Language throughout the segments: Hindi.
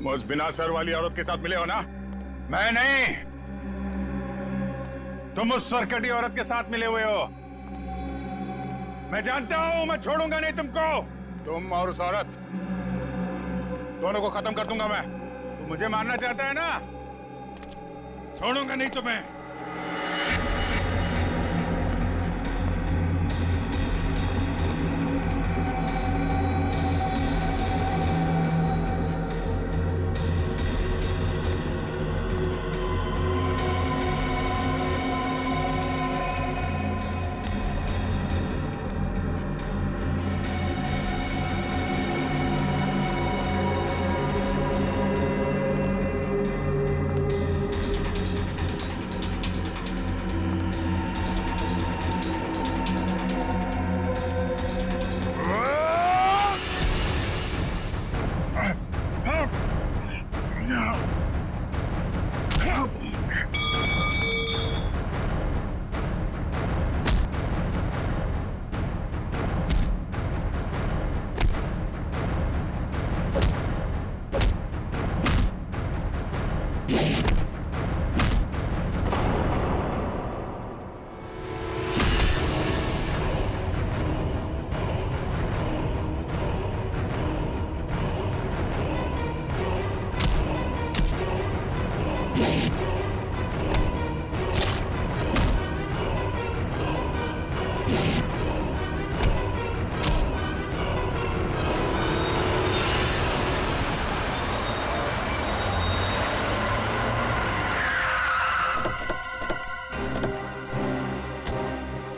तुम उस बिना सर वाली औरत के साथ मिले हो ना? मैं नहीं, तुम उस सरकटी औरत के साथ मिले हुए हो। मैं जानता हूं, मैं छोड़ूंगा नहीं तुमको। तुम और उस औरत दोनों को खत्म कर दूंगा मैं। तुम मुझे मारना चाहता है ना? छोड़ूंगा नहीं तुम्हें।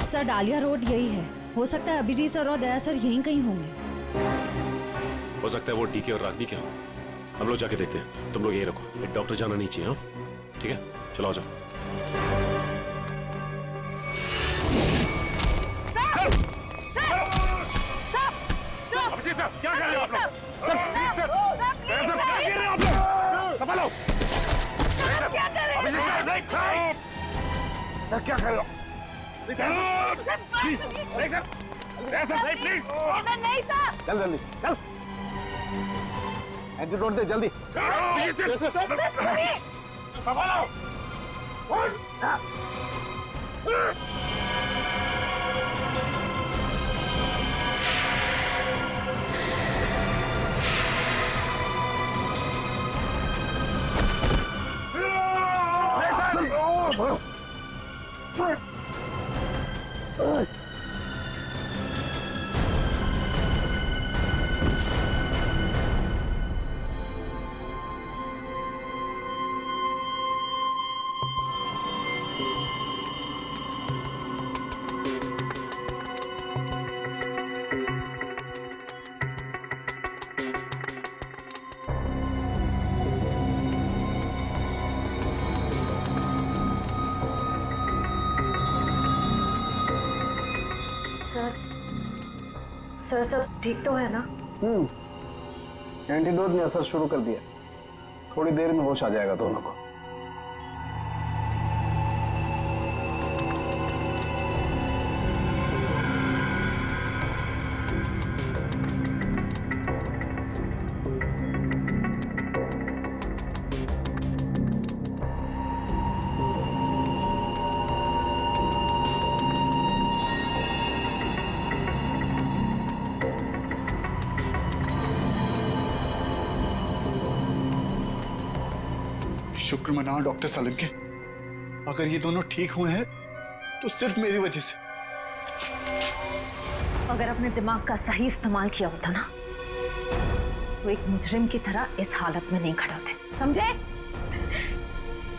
सर, डालिया रोड यही है। हो सकता है अभिजीत सर और दया सर यहीं कहीं होंगे। हो सकता है वो टीके और रागनी क्या हो। हम लोग जाके देखते हैं, तुम लोग यहीं रखो। एक डॉक्टर जाना नहीं चाहिए। हाँ ठीक है, चलो आ जाओ। अभिजीत सर, क्या कर रहे हो आप लोग? सर, क्या कर रहे हो आप लोग? संभालो। क्या कर रहे हो? अभिजीत सर, सर क्या कर रहे हो? प्लीज नहीं सर। चल जल्दी चल, एंटीडोट दे जल्दी। सर सब ठीक तो है ना? एंटीडोट ने असर शुरू कर दिया, थोड़ी देर में होश आ जाएगा दोनों को। शुक्र मनाओ डॉक्टर सालुंके, अगर ये दोनों ठीक हुए हैं तो सिर्फ मेरी वजह से। अगर अपने दिमाग का सही इस्तेमाल किया होता ना, तो एक मुजरिम की तरह इस हालत में नहीं खड़े होते, समझे?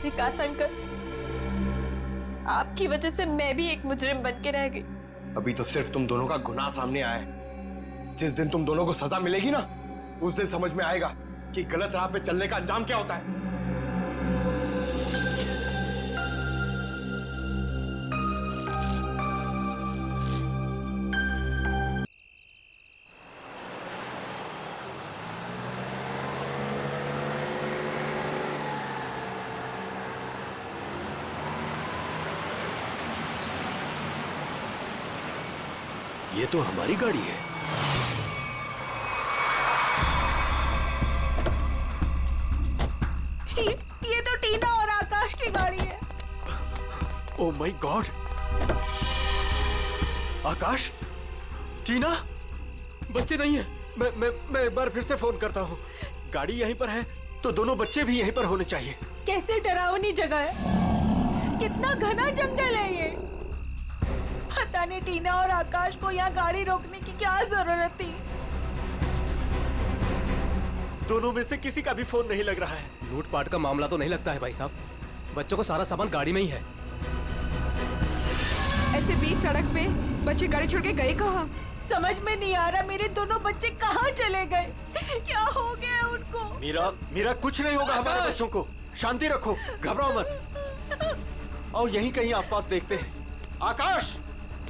विकास अंकल, आपकी वजह से मैं भी एक मुजरिम बन के रह गई। अभी तो सिर्फ तुम दोनों का गुनाह सामने आया है। जिस दिन तुम दोनों को सजा मिलेगी ना, उस दिन समझ में आएगा कि गलत राह पे चलने का अंजाम क्या होता है। ये तो हमारी गाड़ी है। ये तो टीना और आकाश की गाड़ी है। ओ माय गॉड, आकाश, टीना, बच्चे नहीं है। मैं एक बार फिर से फोन करता हूँ। गाड़ी यहीं पर है तो दोनों बच्चे भी यहीं पर होने चाहिए। कैसे डरावनी जगह है, कितना घना जंगल है ये। पता नहीं टीना और आकाश को यहाँ गाड़ी रोकने की क्या जरूरत थी। दोनों में से किसी का भी फोन नहीं लग रहा है। लूटपाट का मामला तो नहीं लगता है भाई साहब। बच्चों को सारा सामान गाड़ी में ही है। ऐसे बीच सड़क पे बच्चे गाड़ी छोड़ के गए कहाँ? समझ में नहीं आ रहा मेरे दोनों बच्चे कहाँ चले गए, क्या हो गया उनको। मीरा कुछ नहीं होगा हमारे बच्चों को। शांति रखो, घबराओ मत। आओ यहीं कहीं आसपास देखते हैं। आकाश,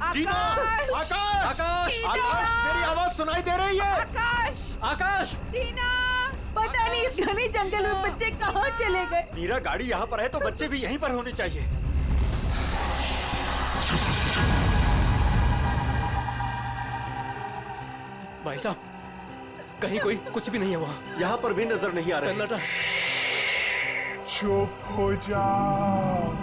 टीना, आकाश, आकाश, आकाश, मेरी आवाज सुनाई दे रही है? आकाश, आकाश, टीना, पता नहीं इस घने जंगल में बच्चे कहाँ चले गए। मीरा गाड़ी यहाँ पर है तो बच्चे भी यहीं पर होने चाहिए। भाई साहब, कहीं कोई कुछ भी नहीं है वहाँ। यहाँ पर भी नजर नहीं आ रहा। सन्नाटा। चुप हो जाओ।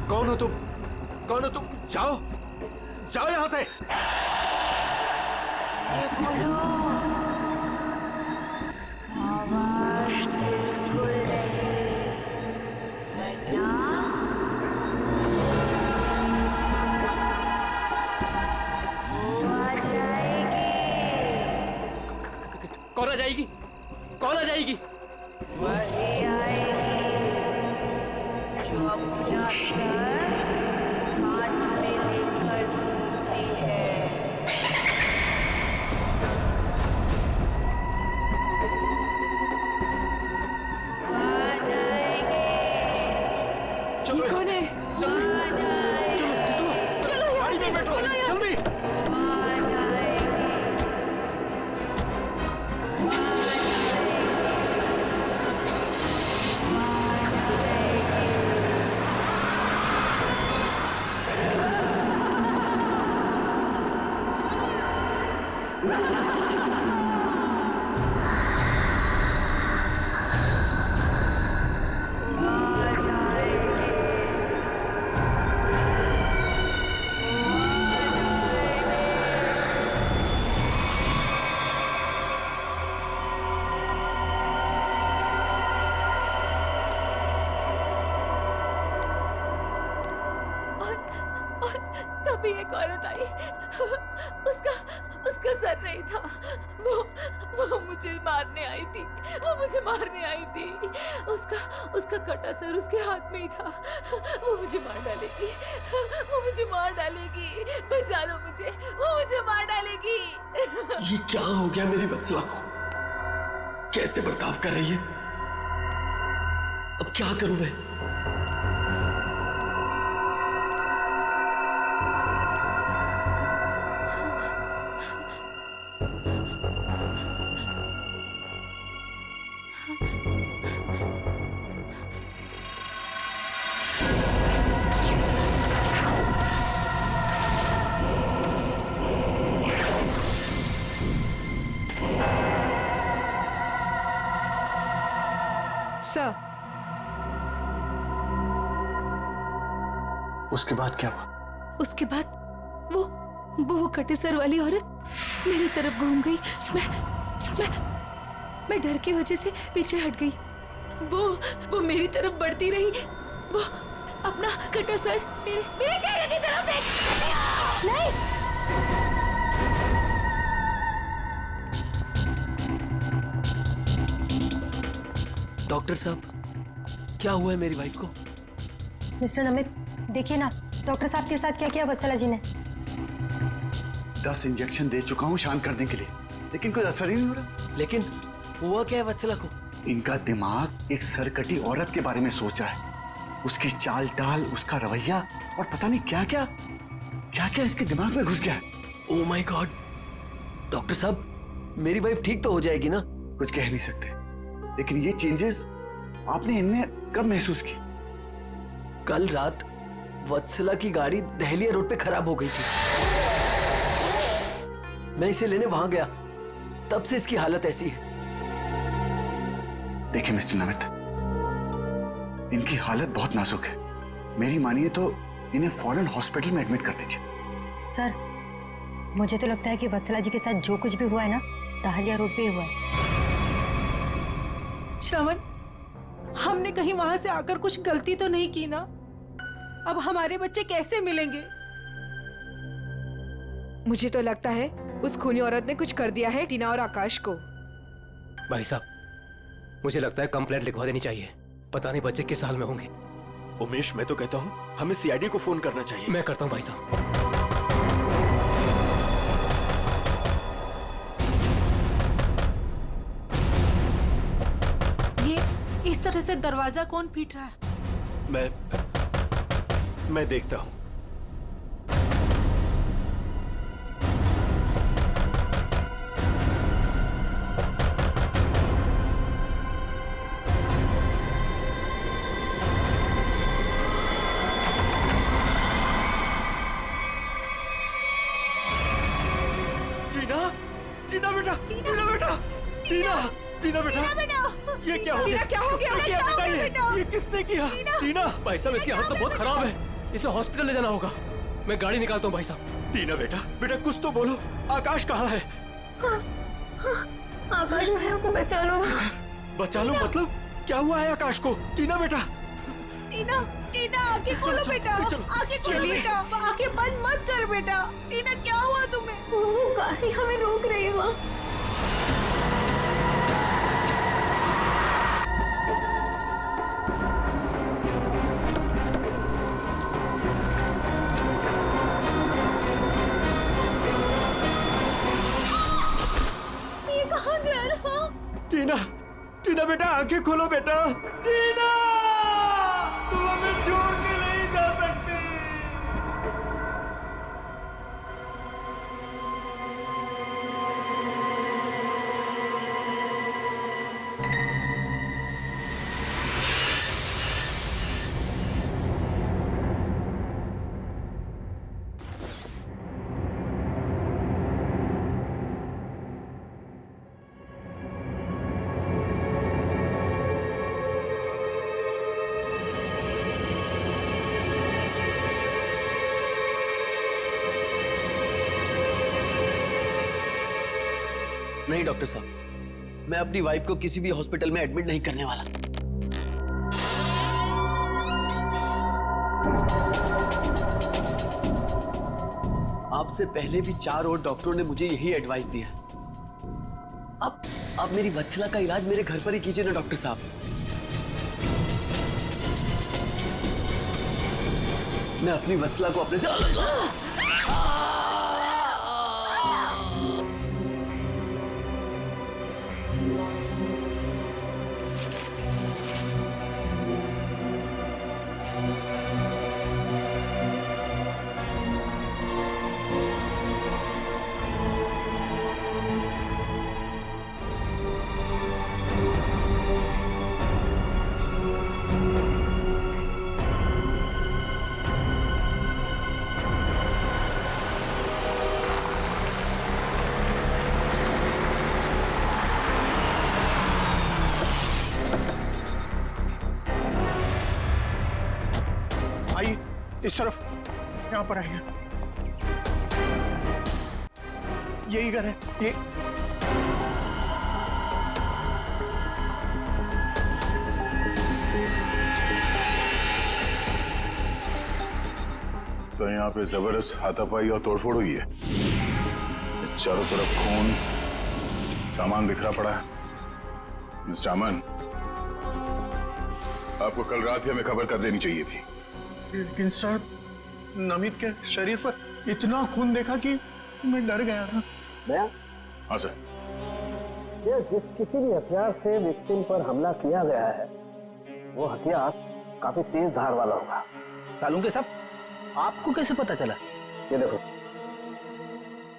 कौन हो तुम? जाओ जाओ यहां से। कौन आ जाएगी? कौन आ जाएगी? जो अपना सर हाथ में लेकर घूमती है। वो आ जाएगी। चलो कौन है? चलो यहाँ से, चलो यहाँ से। तभी एक औरत आई। उसका सर नहीं था। वो मुझे मारने आई थी। वो मुझे मारने आई थी। उसका कटा सर उसके हाथ में ही था। वो मुझे मार डालेगी। वो मुझे मार डालेगी। बचा लो मुझे। वो मुझे मार डालेगी। ये क्या हो गया मेरी वत्सला को? कैसे बर्ताव कर रही है? अब क्या करूं मैं? सर, उसके बाद क्या हुआ? उसके बाद वो कटे सर वाली औरत मेरी तरफ घूम गई। मैं डर की वजह से पीछे हट गई। वो मेरी तरफ बढ़ती रही। वो अपना कटा सर मेरे चेहरे की तरफ फेंक। नहीं, डॉक्टर साहब, क्या हुआ है मेरी वाइफ को? मिस्टर नमित, देखिए ना डॉक्टर साहब के साथ क्या किया वत्सला जी ने। 10 इंजेक्शन दे चुका हूँ शांत करने के लिए, लेकिन कोई असर ही नहीं हो रहा। लेकिन हुआ क्या है वत्सला को? इनका दिमाग एक सरकटी औरत के बारे में सोच रहा है। उसकी चाल टाल, उसका रवैया और पता नहीं क्या क्या इसके दिमाग में घुस गया है। ओह माय गॉड, डॉक्टर साहब मेरी वाइफ ठीक तो हो जाएगी ना? कुछ कह नहीं सकते, लेकिन ये चेंजेस आपने इनमें कब महसूस की? कल रात वत्सला की गाड़ी दहलिया रोड पे खराब हो गई थी। मैं इसे लेने वहां गया, तब से इसकी हालत ऐसी है। देखिए मिस्टर नमित, इनकी हालत बहुत नाजुक है। मेरी मानिए तो इन्हें फौरन हॉस्पिटल में एडमिट कर दीजिए। सर, मुझे तो लगता है कि वत्सला जी के साथ जो कुछ भी हुआ है ना, दहलिया रोड पे हुआ है। श्रवण, हमने कहीं वहां से आकर कुछ गलती तो नहीं की ना? अब हमारे बच्चे कैसे मिलेंगे? मुझे तो लगता है उस खूनी औरत ने कुछ कर दिया है टीना और आकाश को। भाई साहब, मुझे लगता है कंप्लेंट लिखवा देनी चाहिए। पता नहीं बच्चे किस हाल में होंगे। उमेश, मैं तो कहता हूँ हमें सीआईडी को फोन करना चाहिए। मैं करता हूँ भाई साहब। ये इस तरह से दरवाजा कौन पीट रहा है? मैं देखता हूँ। टीना बेटा, ये क्या हो गया? क्या हो गया? किया बेटा? ये किसने किया? टीना, भाई साहब इसकी हालत तो बहुत खराब है, इसे हॉस्पिटल ले जाना होगा। मैं गाड़ी निकालता हूँ भाई साहब। टीना बेटा कुछ तो बोलो। आकाश कहाँ है? आकाश भैया को बचा लो। बचा लो मतलब? क्या हुआ है आकाश को? टीना बेटा, टीना आंखें खोलो बेटा, आंखें खोलो बेटा, आंखें बंद मत कर बेटा। टीना, क्या हुआ तुम्हें? वो गाड़ी हमें रोक रही है वहाँ। ये कहाँ जा रहा? टीना बेटा, आंखें खोलो बेटा। टीना, तुम हमें छोड़ के नहीं जा सकती। नहीं डॉक्टर साहब, मैं अपनी वाइफ को किसी भी हॉस्पिटल में एडमिट नहीं करने वाला। आपसे पहले भी 4 और डॉक्टरों ने मुझे यही एडवाइस दिया। अब मेरी वत्सला का इलाज मेरे घर पर ही कीजिए ना डॉक्टर साहब। मैं अपनी वत्सला को अपने आइए इस तरफ, यहाँ पर आइए। यही घर है ये। तो यहाँ पे जबरदस्त हाथापाई और तोड़फोड़ हुई है। चारों तरफ खून, सामान बिखरा पड़ा है। मिस्टर अमन, आपको कल रात ही हमें खबर कर देनी चाहिए थी। लेकिन सर, नमित के शरीर पर इतना खून देखा कि मैं डर गया था। भैया, हाँ सर। ये जिस किसी भी हथियार से विक्टिम पर हमला किया गया है, वो हथियार काफी तेज धार वाला होगा। सालुंके साहब, आपको कैसे पता चला? ये देखो,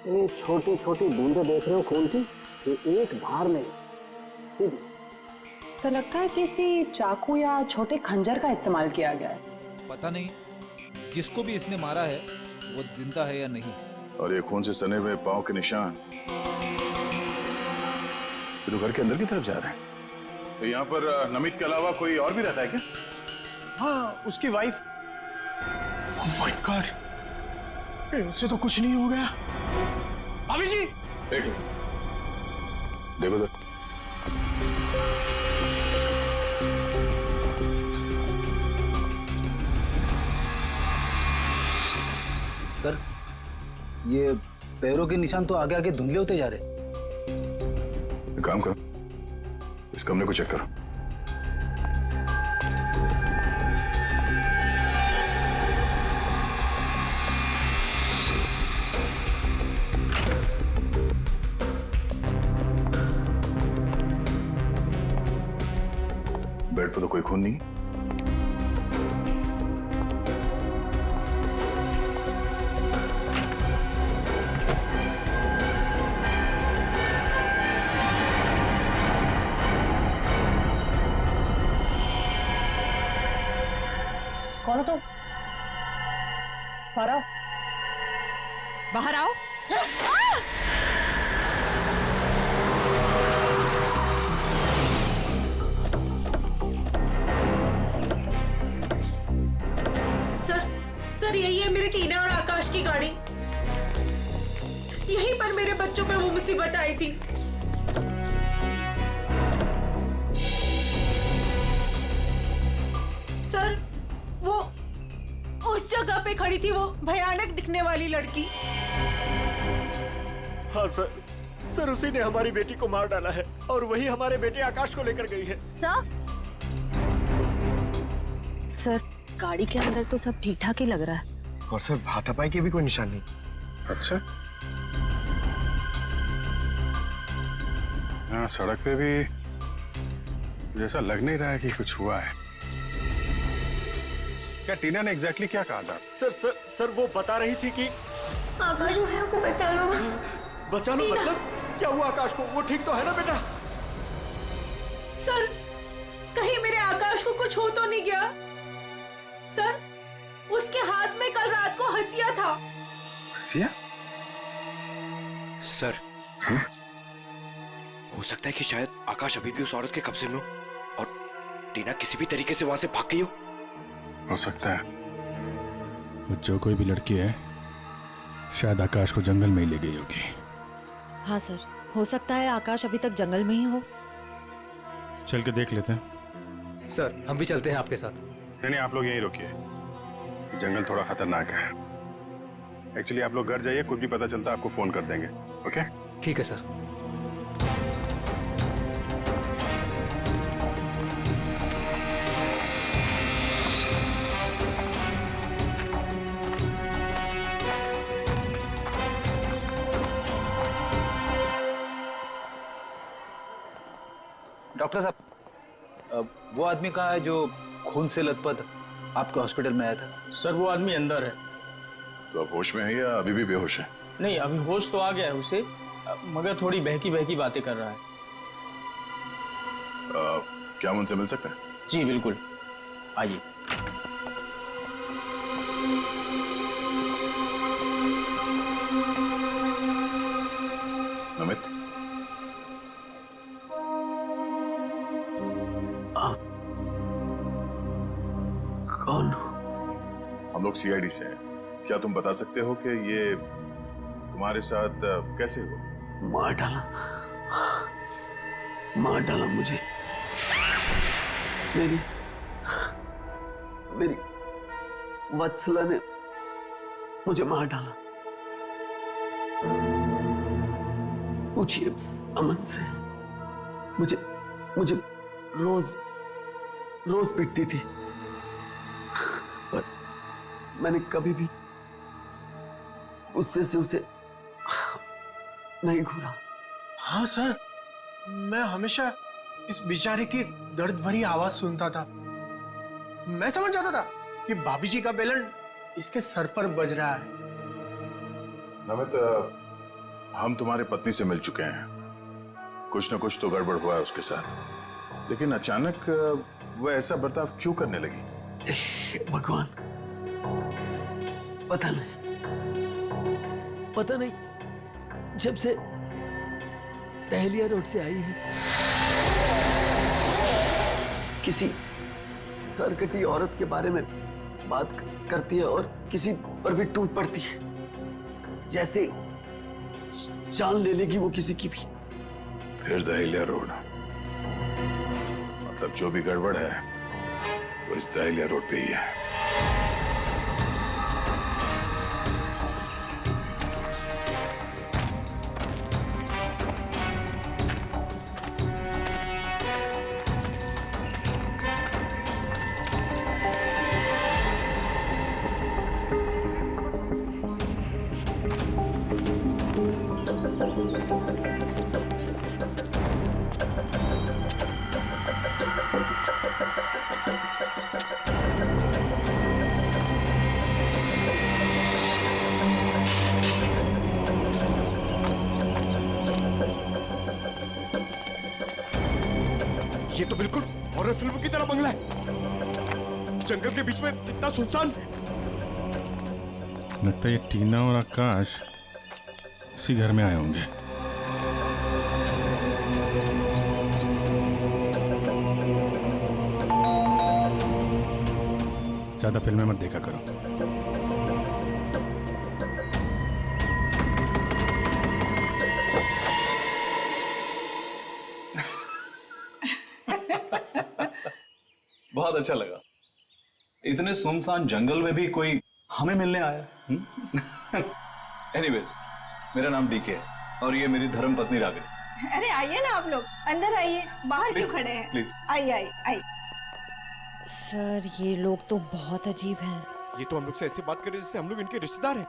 ये छोटी छोटी बूंदें देख रहे हो खून की, ये एक धार में सीधी। सर लगता है किसी चाकू या छोटे खंजर का इस्तेमाल किया गया है। पता नहीं जिसको भी इसने मारा है वो जिंदा है या नहीं। और ये खून से सने हुए पांव के निशान तो घर के अंदर की तरफ जा रहे हैं। तो यहाँ पर नमित के अलावा कोई और भी रहता है क्या? हाँ, उसकी वाइफ। ओह माय गॉड, इनसे तो कुछ नहीं हो गया। भाभी जी, एक मिनट, देखो सर। सर, ये पैरों के निशान तो आगे आगे धुंधले होते जा रहे। एक काम करो, इस कमरे को चेक करो। बेड पर तो कोई खून नहीं। कौन हो तुम? बाहर आओ। बाहर आओ। सर यही है मेरी टीना और आकाश की गाड़ी। यहीं पर मेरे बच्चों पे वो मुसीबत आई थी। सर वो उस जगह पे खड़ी थी वो भयानक दिखने वाली लड़की। हाँ सर उसी ने हमारी बेटी को मार डाला है और वही हमारे बेटे आकाश को लेकर गई है। सर गाड़ी के अंदर तो सब ठीक ठाक ही लग रहा है। और सर हाथापाई के भी कोई निशान नहीं। अच्छा, हाँ सड़क पे भी जैसा लग नहीं रहा है कि कुछ हुआ है। क्या टीना ने एग्जैक्टली क्या कहा था? सर वो बता रही थी कि आकाश भैया को बचा लो। बचा लो मतलब क्या हुआ आकाश को? वो ठीक तो है ना बेटा? सर कहीं मेरे आकाश को कुछ हो तो नहीं गया? सर उसके हाथ में कल रात को हंसिया था। हंसिया? सर हो सकता है कि शायद आकाश अभी भी उस औरत के कब्जे में हो और टीना किसी भी तरीके से वहां से भाग गई हो सकता है वो जो कोई भी लड़की है शायद आकाश को जंगल में ही ले गई होगी। हाँ सर, हो सकता है आकाश अभी तक जंगल में ही हो। चल के देख लेते हैं। सर हम भी चलते हैं आपके साथ। नहीं, आप लोग यहीं रुकिए, जंगल थोड़ा खतरनाक है। एक्चुअली आप लोग घर जाइए, कुछ भी पता चलता आपको फोन कर देंगे। ओके? ठीक है सर। डॉक्टर साहब, वो आदमी कहाँ है जो खून से लथपथ आपके हॉस्पिटल में आया था? सर वो आदमी अंदर है। तो अब होश में है या अभी भी बेहोश है? नहीं, अभी होश तो आ गया है उसे, मगर थोड़ी बहकी बहकी बातें कर रहा है। क्या हम उनसे मिल सकते हैं? जी बिल्कुल, आइए। नमित, कौन? हम लोग सीआईडी से हैं। क्या तुम बता सकते हो कि ये तुम्हारे साथ कैसे हुआ? मार डाला मुझे। मेरी वत्सला ने मुझे मार डाला। पूछिए अमन से। मुझे रोज पिटती थी, पर मैंने कभी भी गुस्से से उसे नहीं घूरा। हाँ सर, मैं हमेशा इस बेचारे की दर्द भरी आवाज सुनता था। मैं समझ जाता था कि भाभी जी का बेलन इसके सर पर बज रहा है। नमित, हम तुम्हारी पत्नी से मिल चुके हैं। कुछ न कुछ तो गड़बड़ हुआ है उसके साथ, लेकिन अचानक वह ऐसा बर्ताव क्यों करने लगी? भगवान, पता नहीं जब से दहलिया रोड से आई है किसी सरकटी औरत के बारे में बात करती है और किसी पर भी टूट पड़ती है, जैसे जान ले लेगी वो किसी की भी। फिर दहलिया रोड, मतलब जो भी गड़बड़ है वो इस दहलिया रोड पे ही है। ये तो बिल्कुल हॉरर फिल्म की तरह बंगला है, जंगल के बीच में इतना सुनसान। लगता है ये टीना और आकाश इसी घर में आए होंगे। ज्यादा फिल्में मत देखा करो। बहुत अच्छा लगा। इतने सुनसान जंगल में भी कोई हमें मिलने आया। एनीवेज, मेरा नाम डीके है और ये मेरी धर्म पत्नी रागिनी। अरे आइए ना आप लोग, अंदर आइए, बाहर क्यों खड़े हैं? प्लीज आइए आइए आइए। सर, ये लोग तो बहुत अजीब हैं। ये तो हम लोग से ऐसी बात कर रहे जैसे हम लोग इनके रिश्तेदार हैं।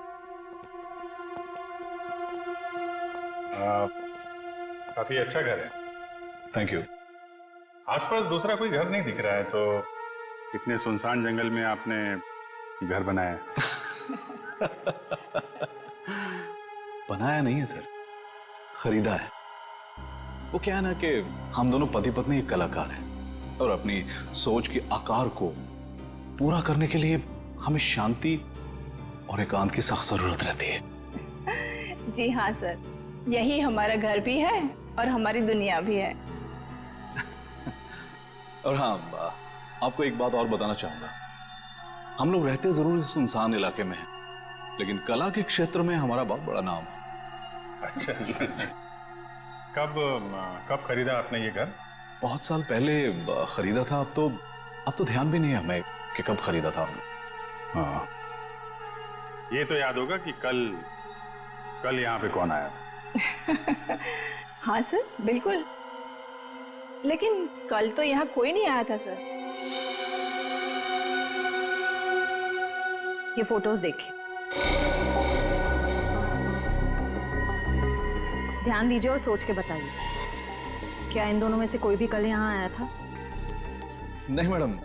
काफी अच्छा घर है। Thank you. आसपास दूसरा कोई घर नहीं दिख रहा है, तो इतने सुनसान जंगल में आपने घर बनाया? बनाया नहीं है सर, खरीदा है। वो क्या है ना कि हम दोनों पति पत्नी एक कलाकार हैं और अपनी सोच के आकार को पूरा करने के लिए हमें शांति और एकांत की सख्त जरूरत रहती है। जी हाँ सर, यही हमारा घर भी है और हमारी दुनिया भी है। और हाँ, आपको एक बात और बताना चाहूंगा। हम लोग रहते जरूर इस सुनसान इलाके में हैं, लेकिन कला के क्षेत्र में हमारा बहुत बड़ा नाम है। अच्छा। कब खरीदा आपने ये घर? बहुत साल पहले खरीदा था। अब तो ध्यान भी नहीं है हमें कि कब खरीदा था हमने। हाँ, ये तो याद होगा कि कल यहाँ पे कौन आया था। हाँ सर, बिल्कुल। लेकिन कल तो यहाँ कोई नहीं आया था सर। ये फोटोज देखिए, ध्यान दीजिए और सोच के बताइए, क्या इन दोनों में से कोई भी कल यहाँ आया था? नहीं मैडम,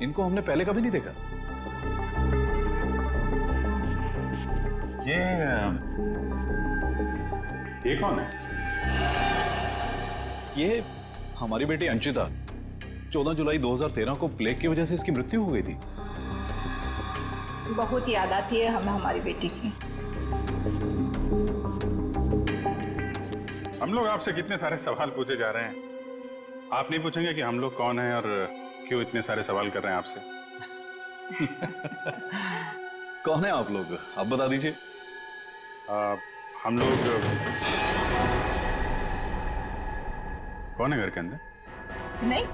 इनको हमने पहले कभी नहीं देखा। ये कौन है? ये हमारी बेटी अंशिता। 14 जुलाई 2013 को प्लेग की वजह से इसकी मृत्यु हो गई थी। बहुत याद आती है हमें हमारी बेटी की। हम लोग आपसे कितने सारे सवाल पूछे जा रहे हैं, आप नहीं पूछेंगे कि हम लोग कौन हैं और क्यों इतने सारे सवाल कर रहे हैं आपसे? कौन है आप लोग, आप बता दीजिए। हम लोग कौन है घर के अंदर? नहीं,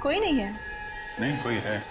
कोई नहीं है। नहीं, कोई है।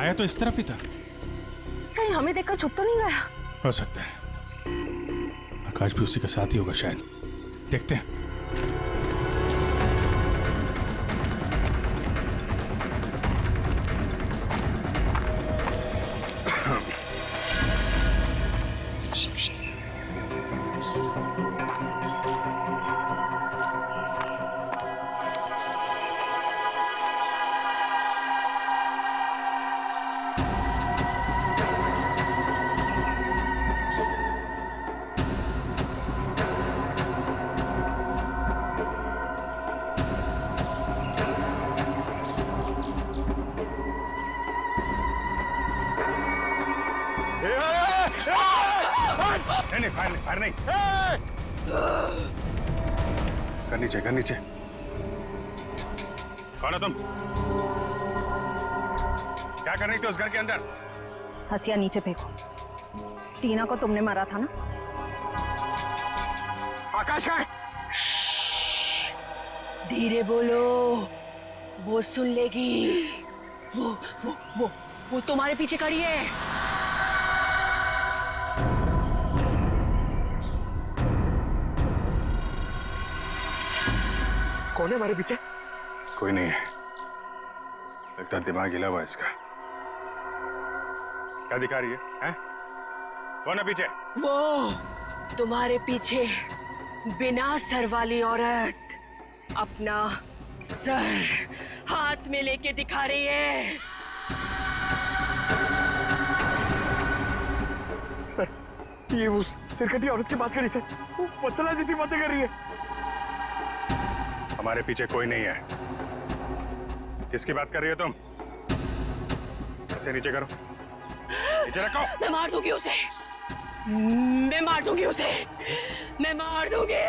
आया तो इस तरफ ही था। कहीं हमें देखकर छुप तो नहीं गया? हो सकता है आकाश भी उसी के साथ ही होगा शायद। देखते हैं। नहीं, फायर नहीं। कर नीचे। कौन है तुम? क्या कर रही थी उस घर के अंदर? हसिया नीचे फेंको। टीना को तुमने मारा था ना? आकाश का है? धीरे बोलो, वो सुन लेगी। वो तुम्हारे पीछे खड़ी है। कौन है हमारे पीछे? कोई नहीं है। लगता है दिमाग हिला हुआ इसका। क्या दिखा रही है? हैं? कौन है पीछे? वो तुम्हारे पीछे बिना सर वाली औरत अपना सर हाथ में लेके दिखा रही है। सर, ये उस सिरकटी औरत की बात कर रही सर। वो वत्सला जैसी बातें कर रही है। हमारे पीछे कोई नहीं है। किसकी बात कर रही हो तुम? ऐसे नीचे करो, नीचे रखो। मैं मार दूंगी उसे। मैं मार दूंगी उसे। मैं मार दूंगी।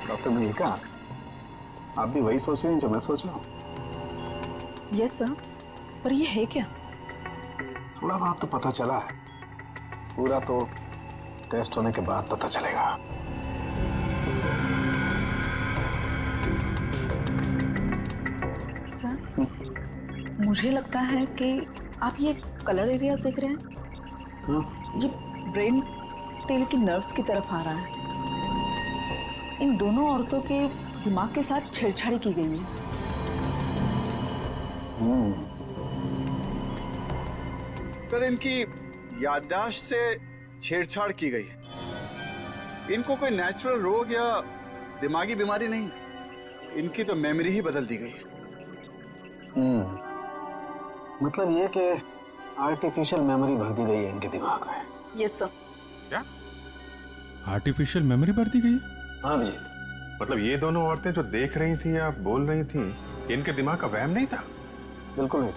डॉक्टर मल्लिका, आप भी वही सोच रही हैं जो मैं सोच रहा हूँ? यस सर, पर ये है क्या? थोड़ा बहुत तो पता चला है, पूरा तो टेस्ट होने के बाद पता चलेगा। सर, मुझे लगता है कि आप ये कलर एरिया देख रहे हैं। ये ब्रेन टेल की नर्व्स की तरफ आ रहा है। इन दोनों औरतों के दिमाग के साथ छेड़छाड़ी की गई है। सर, इनकी याददाश्त से छेड़छाड़ की गई है। इनको कोई नेचुरल रोग या दिमागी बीमारी नहीं, इनकी तो मेमोरी ही बदल दी गई है। मतलब ये कि आर्टिफिशियल मेमोरी भर दी गई है इनके दिमाग में। Yes sir. क्या आर्टिफिशियल मेमोरी भर दी गई? हाँ विजय। मतलब ये दोनों औरतें जो देख रही थी या बोल रही थी, इनके दिमाग का वहम नहीं था? बिल्कुल नहीं था।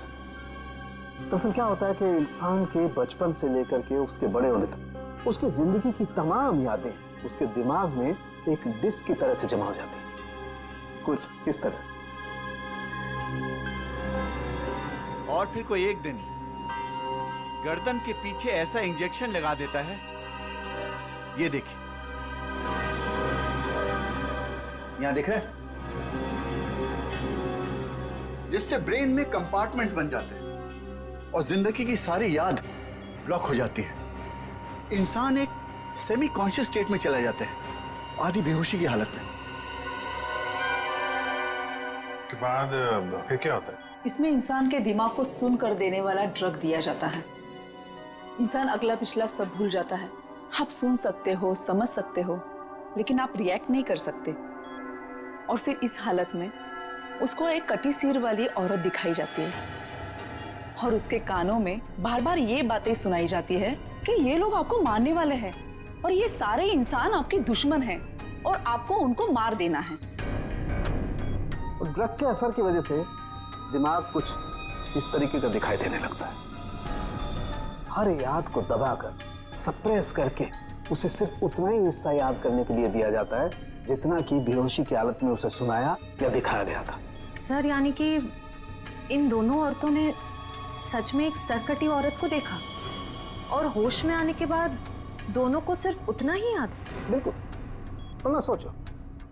दरअसल क्या होता है कि इंसान के बचपन से लेकर के उसके बड़े होने तक उसकी जिंदगी की तमाम यादें उसके दिमाग में एक डिस्क की तरह से जमा हो जाती हैं, कुछ इस तरह से। और फिर कोई एक दिन गर्दन के पीछे ऐसा इंजेक्शन लगा देता है, ये देखिए, यहां दिख रहा है, जिससे ब्रेन में कंपार्टमेंट्स बन जाते हैं और जिंदगी की सारी याद ब्लॉक हो जाती है। इंसान एक सेमी कॉन्शियस स्टेट में चला जाता है, आधी बेहोशी की हालत में। के बाद फिर क्या होता है? इसमें इंसान के दिमाग को सुन कर देने वाला ड्रग दिया जाता है। इंसान अगला पिछला सब भूल जाता है। आप सुन सकते हो, समझ सकते हो, लेकिन आप रिएक्ट नहीं कर सकते। और फिर इस हालत में उसको एक कटी सिर वाली औरत दिखाई जाती है और उसके कानों में बार बार ये बातें सुनाई जाती है कि ये लोग आपको मारने वाले हैं और ये सारे इंसान आपके दुश्मन हैं और आपको उनको मार देना है। और ड्रग के असर की वजह से दिमाग कुछ इस तरीके का दिखाई देने लगता है। हर याद को दबाकर, सप्रेस करके उसे सिर्फ उतना ही हिस्सा याद करने के लिए दिया जाता है जितना कि बेहोशी की हालत में उसे सुनाया या दिखाया गया था। सर, यानी कि इन दोनों औरतों ने सच में एक सरकटी औरत को देखा और होश में आने के बाद दोनों को सिर्फ उतना ही याद है। बिल्कुल। वरना सोचो,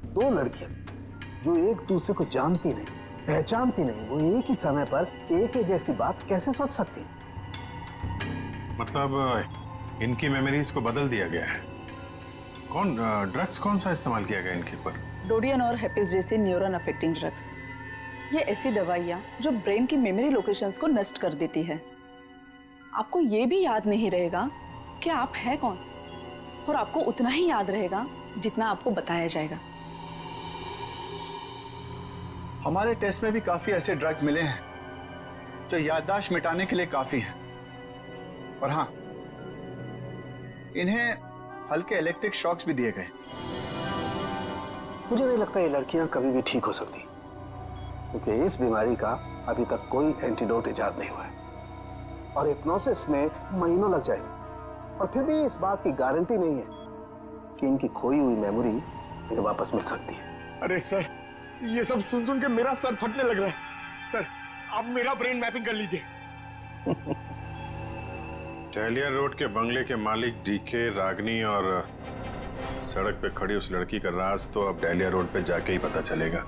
दो लड़कियां जो एक दूसरे को जानती नहीं, पहचानती नहीं, वो एक ही समय पर एक ही जैसी बात कैसे सोच सकती हैं? मतलब इनकी मेमोरीज को बदल दिया गया है। ड्रग्स कौन सा इस्तेमाल किया गया इनके ऊपर? डोडियन और हेपिस जैसे न्यूरॉन अफेक्टिंग ड्रग्स। ये ऐसी दवाइयाँ जो ब्रेन की मेमोरी लोकेशंस को नष्ट कर देती है। आपको ये भी याद नहीं रहेगा कि आप हैं कौन, और आपको उतना ही याद रहेगा जितना आपको बताया जाएगा। हमारे टेस्ट में भी काफी ऐसे ड्रग्स मिले हैं जो याददाश्त मिटाने के लिए काफी हैं। और हाँ, इन्हें हल्के इलेक्ट्रिक शॉक्स भी दिए गए। मुझे नहीं लगता ये लड़कियां कभी भी ठीक हो सकती, क्योंकि इस बीमारी का अभी तक कोई एंटीडोट इजाद नहीं हुआ है और हिप्नोसिस में महीनों लग जाएंगे। और फिर भी इस बात की गारंटी नहीं है कि इनकी खोई हुई मेमोरी इन्हें वापस मिल सकती है। अरे सर, ये सब सुन सुन के मेरा सर फटने लग रहा है। सर, आप मेरा ब्रेन मैपिंग कर लीजिए। डहलिया रोड के बंगले के मालिक डीके, रागनी और सड़क पे खड़ी उस लड़की का राज तो अब डहलिया रोड पे जाके ही पता चलेगा।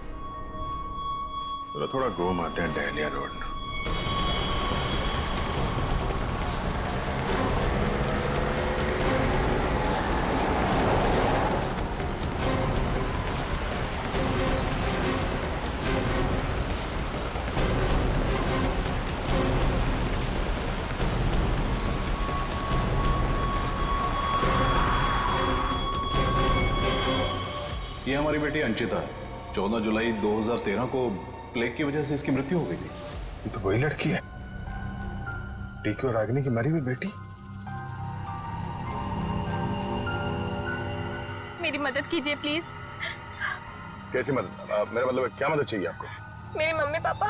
तो थोड़ा घूम आते हैं डहलिया रोड। ये हमारी बेटी अंचिता, 14 जुलाई 2013 को प्लेग की वजह से इसकी मृत्यु हो गई थी। ये तो वही लड़की है, डीके और रागिनी की मरी हुई बेटी। मेरी मदद कीजिए प्लीज। कैसी मदद? मेरा मतलब क्या मदद चाहिए आपको? मेरे मम्मी पापा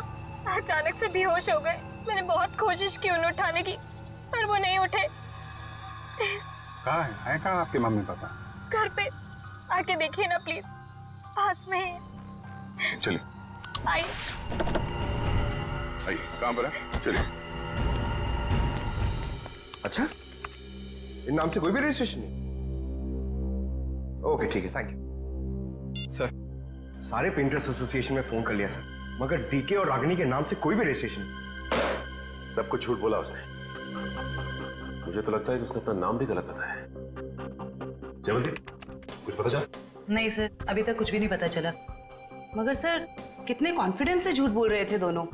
अचानक से बेहोश हो गए। मैंने बहुत कोशिश की उन्हें उठाने की, पर वो नहीं उठे। कहाँ है कहाँ आपके मम्मी पापा? घर पे आके देखिए ना प्लीज, पास में है। चलिए आइए। कहाँ पर है? चलिए। अच्छा, इन नाम से कोई भी रजिस्ट्रेशन नहीं? ओके ठीक है, थैंक यू सर। सारे पेंटर्स एसोसिएशन में फोन कर लिया सर, मगर डीके और रागिनी के नाम से कोई भी रजिस्ट्रेशन नहीं। सब कुछ झूठ बोला उसने। मुझे तो लगता है कि उसने अपना नाम भी गलत बताया है। जयवंती, कुछ पता चला? नहीं सर, अभी तक कुछ भी नहीं पता चला। मगर सर, कितने कॉन्फिडेंस से झूठ बोल रहे थे दोनों।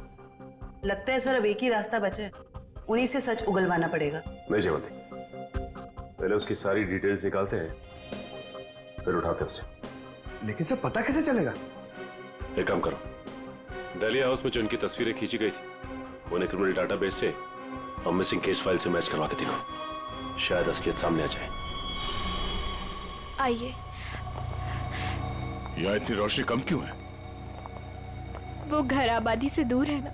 लगता है सर अब एक ही रास्ता बचा है, उन्हीं से सच उगलवाना पड़ेगा। नहीं जयवंती, पहले उसकी सारी डिटेल्स निकालते हैं, फिर उठाते उसे। लेकिन सर पता कैसे चलेगा? एक काम करो, डहलिया हाउस में जो इनकी तस्वीरें खींची गई थी उन्हें क्रिमिनल डाटाबेस से और मिसिंग केस फाइल से मैच करवा के देखो, शायद असलियत सामने आ जाए। आइए। यहाँ इतनी रोशनी कम क्यों है? वो घर आबादी से दूर है ना,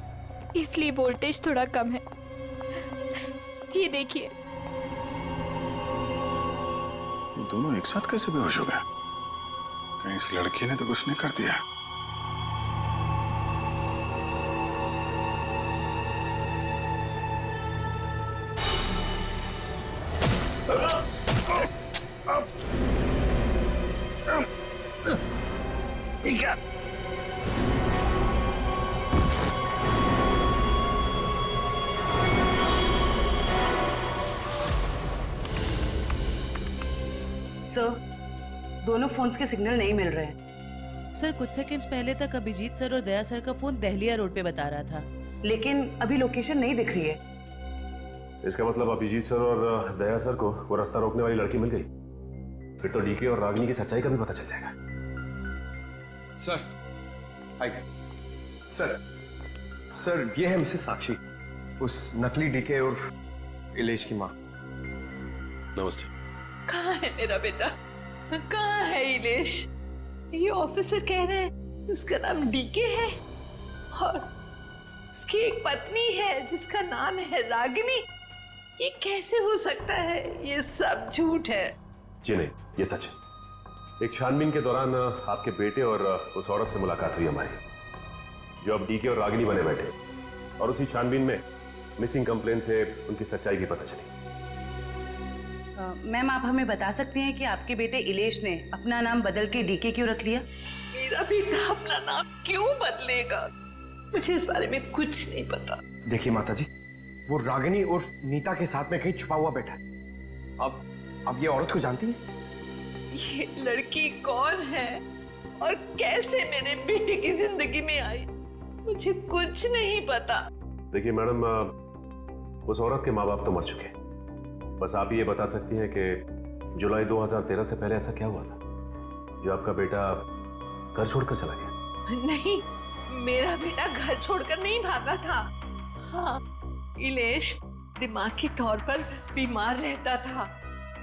इसलिए वोल्टेज थोड़ा कम है। ये देखिए। दोनों एक साथ कैसे बेहोश हो गए? कहीं इस लड़की ने तो कुछ नहीं कर दिया? सर, दोनों फोन्स के सिग्नल नहीं मिल रहे हैं। सर, कुछ सेकंड्स पहले तक अभिजीत सर और दया सर का फोन दहलिया रोड पे बता रहा था, लेकिन अभी लोकेशन नहीं दिख रही है। इसका मतलब अभिजीत सर और दया सर को वो रास्ता रोकने वाली लड़की मिल गई। फिर तो डीके और रागिनी की सच्चाई का भी पता चल जाएगा। Sir, hi sir. सर, ये है मिसेस साक्षी, उस नकली डीके और इलेश की माँ। नमस्ते। कहाँ है मेरा बेटा? कहाँ है इलेश? ये ऑफिसर कह रहे हैं उसका नाम डीके है और उसकी एक पत्नी है जिसका नाम है रागिनी। ये कैसे हो सकता है? ये सब झूठ है। जी नहीं, ये सच है। एक छानबीन के दौरान आपके बेटे और उस औरत से मुलाकात हुई हमारी, जो अब डीके और रागिनी बने बैठे, और उसी छानबीन में मिसिंग कंप्लेन से उनकी सच्चाई भी पता चली। मैम, आप हमें बता सकती हैं कि आपके बेटे इलेश ने अपना नाम बदल के डीके क्यों रख लिया? मेरा बेटा अपना नाम क्यों बदलेगा? मुझे इस बारे में कुछ नहीं पता। देखिए माताजी, वो रागिनी उर्फ नीता के साथ में कहीं छुपा हुआ बैठा है। अब ये औरत को जानती है? ये लड़की कौन है और कैसे मेरे बेटे की जिंदगी में आई, मुझे कुछ नहीं पता। देखिए मैडम, उस औरत के माँ बाप तो मर चुके हैं। बस आप ये बता सकती हैं कि जुलाई 2013 से पहले ऐसा क्या हुआ था जो आपका बेटा घर छोड़कर चला गया? नहीं, मेरा बेटा घर छोड़कर नहीं भागा था। हाँ, इलेश दिमागी तौर पर बीमार रहता था,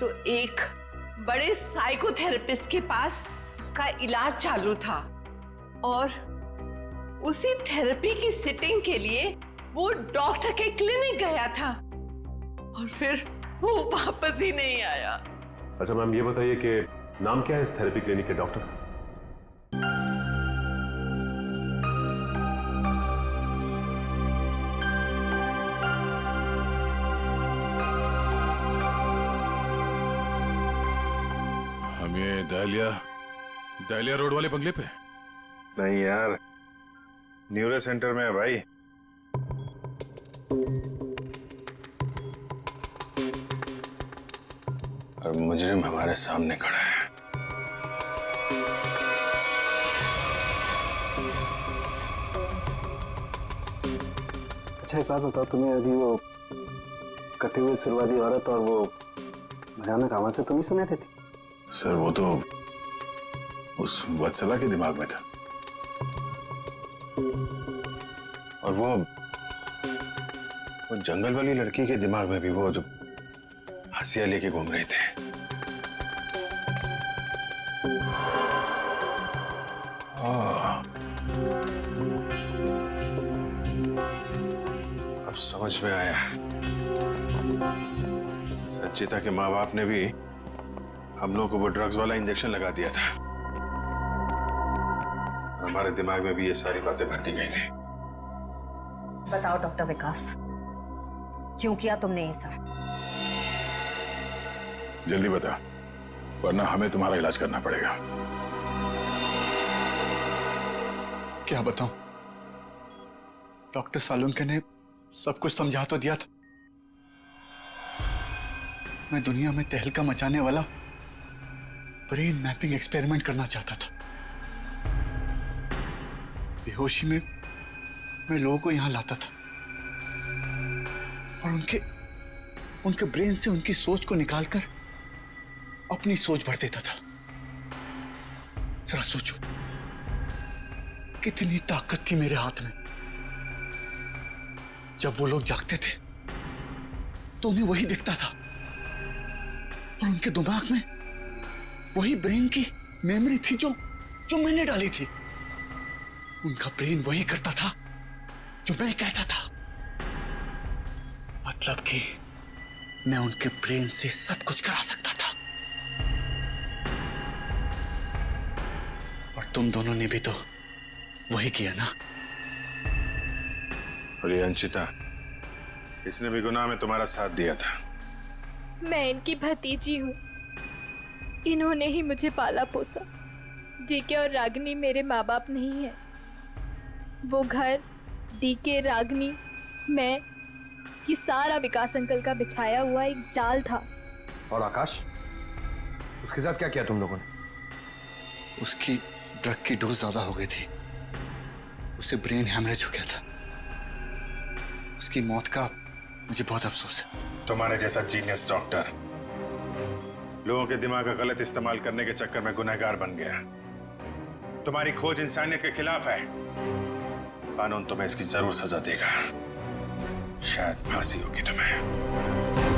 तो एक बड़े साइकोथेरेपिस्ट के पास उसका इलाज चालू था, और उसी थेरेपी की सिटिंग के लिए वो डॉक्टर के क्लिनिक गया था, और फिर वो वापस ही नहीं आया। अच्छा मैम, ये बताइए कि नाम क्या है इस थेरेपी क्लिनिक के डॉक्टर का? हम ये दहलिया रोड वाले बंगले पे? नहीं यार, न्यूरो सेंटर में है भाई। और मुजरिम हमारे सामने खड़ा है। अच्छा एक बात बताओ, तुम्हें अभी वो कटे हुए सिरवादी औरत और वो भयानक आवाज से तुम ही सुने थे? सर वो तो उस वत्सला के दिमाग में था, और वो जंगल वाली लड़की के दिमाग में भी, वो जो हंसिया लेके घूम रहे थे। अब समझ में आया, संचिता के माँ बाप ने भी हम लोग को वो ड्रग्स वाला इंजेक्शन लगा दिया था, और हमारे दिमाग में भी ये सारी बातें भरती गई थी। बताओ डॉक्टर विकास, क्यों किया तुमने ये सब? जल्दी बता, वरना हमें तुम्हारा इलाज करना पड़ेगा। क्या बताऊं? डॉक्टर सालुंके ने सब कुछ समझा तो दिया था। मैं दुनिया में तहलका मचाने वाला ब्रेन मैपिंग एक्सपेरिमेंट करना चाहता था। बेहोशी में मैं लोगों को यहां लाता था और उनके ब्रेन से उनकी सोच को निकालकर अपनी सोच भर देता था। जरा सोचो, कितनी ताकत थी मेरे हाथ में। जब वो लोग जागते थे तो उन्हें वही दिखता था, और उनके दिमाग में वही ब्रेन की मेमोरी थी जो मैंने डाली थी। उनका ब्रेन वही करता था जो मैं कहता था। मतलब कि मैं उनके ब्रेन से सब कुछ करा सकता था। और तुम दोनों ने भी तो वही किया ना? और ये अंशिता, इसने भी गुनाह में तुम्हारा साथ दिया था। मैं इनकी भतीजी हूँ, इन्होंने ही मुझे पाला पोसा। डीके और रागिनी मेरे माँ बाप नहीं है। वो घर, डीके, रागिनी, मैं, ये सारा विकास अंकल का बिछाया हुआ एक जाल था। और आकाश, उसके साथ क्या किया तुम लोगों ने? उसकी ड्रग की डोज ज्यादा हो गई थी, उसे ब्रेन हैमरेज हो गया था। उसकी मौत का मुझे बहुत अफसोस है। तुम्हारे जैसा जीनियस डॉक्टर लोगों के दिमाग का गलत इस्तेमाल करने के चक्कर में गुनहगार बन गया। तुम्हारी खोज इंसानियत के खिलाफ है। कानून तुम्हें इसकी जरूर सजा देगा, शायद फांसी होगी तुम्हें।